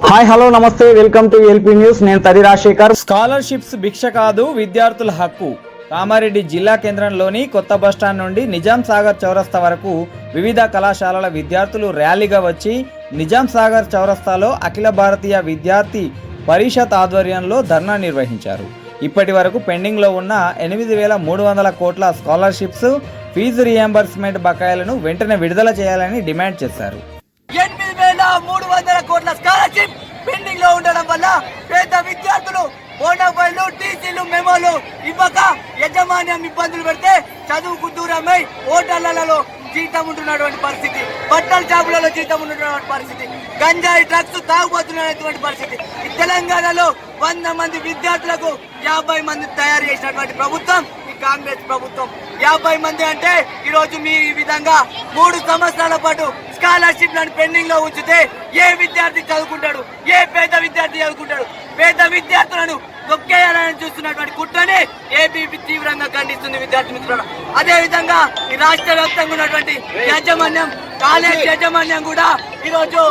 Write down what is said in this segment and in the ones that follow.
Hi hello నమస్తే welcome to LP news. నేను తది రాజశేఖర్. స్కాలర్షిప్స్ భిక్ష కాదు, విద్యార్థుల హక్కు. కామారెడ్డి జిల్లా కేంద్రంలోని కొత్త బస్టాండ్ నుండి నిజాం సాగర్ చౌరస్తా వరకు వివిధ కళాశాలల విద్యార్థులు ర్యాలీగా వచ్చి నిజాం సాగర్ చౌరస్తాలో అఖిల భారతీయ విద్యార్థి పరిషత్ ఆధ్వర్యంలో ధర్నా నిర్వహించారు. ఇప్పటి వరకు పెండింగ్లో ఉన్న 8,300 కోట్ల స్కాలర్షిప్స్ ఫీజు రియంబర్స్మెంట్ బకాయిలను వెంటనే విడుదల చేయాలని డిమాండ్ చేశారు. 8,300 కోట్ల స్కాలర్షిప్ పెండింగ్ లో ఉండడం వల్ల పేద విద్యార్థులు బోనఫైలు, టీసీలు, మెమోలు ఇవ్వక యాజమాన్యం ఇబ్బందులు పెడితే చదువుకు దూరమై హోటళ్లలో జీతం ఉంటున్నటువంటి పరిస్థితి, బట్టల షాపులలో జీతం ఉంటున్నటువంటి పరిస్థితి, గంజాయి డ్రగ్స్ తాగుబోతున్నటువంటి పరిస్థితి. ఈ తెలంగాణలో 100 మంది విద్యార్థులకు 50 మంది తయారు చేసినటువంటి ప్రభుత్వం ఈ కాంగ్రెస్ ప్రభుత్వం. 50 మంది అంటే ఈ రోజు మీ ఈ విధంగా 3 సంవత్సరాల పాటు స్కాలర్షిప్ లను పెండింగ్ లో ఉంచితే ఏ విద్యార్థి చదువుకుంటాడు? ఏ పేద విద్యార్థి చదువుకుంటాడు? పేద విద్యార్థులను తొక్కేయాలని చూస్తున్నటువంటి కుట్రని ఏబీపీ తీవ్రంగా ఖండిస్తుంది విద్యార్థి మిత్రులు. అదే విధంగా ఈ రాష్ట్ర వ్యాప్తంగా ఉన్నటువంటి యాజమాన్యం, కాలేజ్ యాజమాన్యం కూడా ఈ రోజు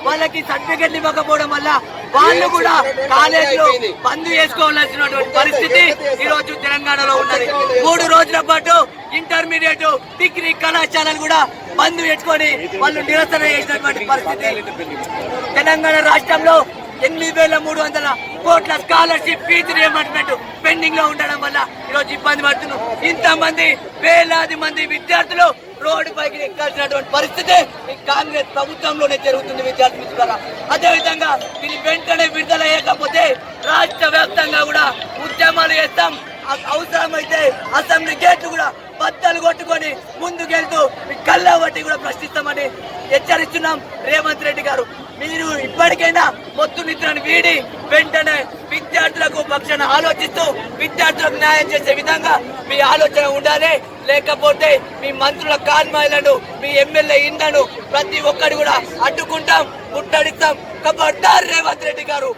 వాళ్ళకి సర్టిఫికెట్లు ఇవ్వకపోవడం వల్ల వాళ్ళు కూడా కాలేజీలో బంద్ చేసుకోవాల్సినటువంటి పరిస్థితి ఈ రోజు తెలంగాణలో ఉన్నది. 3 రోజుల పాటు ఇంటర్మీడియట్, డిగ్రీ కళాశాలలు కూడా బంద్ పెట్టుకొని వాళ్ళు నిరసన చేసినటువంటి పరిస్థితి. తెలంగాణ రాష్ట్రంలో 8,300 కోట్ల స్కాలర్షిప్ ఫీజు రియంబర్స్మెంట్ పెండింగ్ లో ఉండడం వల్ల ఈరోజు ఇబ్బంది పడుతున్నాం. ఇంతమంది వేలాది మంది విద్యార్థులు రోడ్డు పైకి ఎక్కాల్సినటువంటి పరిస్థితి ఈ కాంగ్రెస్ ప్రభుత్వంలోనే జరుగుతుంది విద్యార్థి మిత్రులారా. అదేవిధంగా దీన్ని వెంటనే విడుదల చేయకపోతే రాష్ట్ర వ్యాప్తంగా కూడా ఉద్యమాలు చేస్తాం. అవసరమైతే అసెంబ్లీ గేట్లు కూడా బద్దలు కొట్టుకొని ముందుకెళ్తూ మీ కళ్ళ బట్టి కూడా ప్రశ్నిస్తామని హెచ్చరిస్తున్నాం. రేవంత్ రెడ్డి గారు, మీరు ఇప్పటికైనా మొత్తు నిద్రను వీడి వెంటనే విద్యార్థులకు పక్షాన ఆలోచిస్తూ విద్యార్థులకు న్యాయం చేసే విధంగా మీ ఆలోచన ఉండాలి. లేకపోతే మీ మంత్రుల కాన్వాయ్లను, మీ ఎమ్మెల్యే ఇండ్లను ప్రతి ఒక్కరు కూడా అడ్డుకుంటాం, ముట్టడిస్తాం. ఖబర్దార్ రేవంత్ రెడ్డి గారు.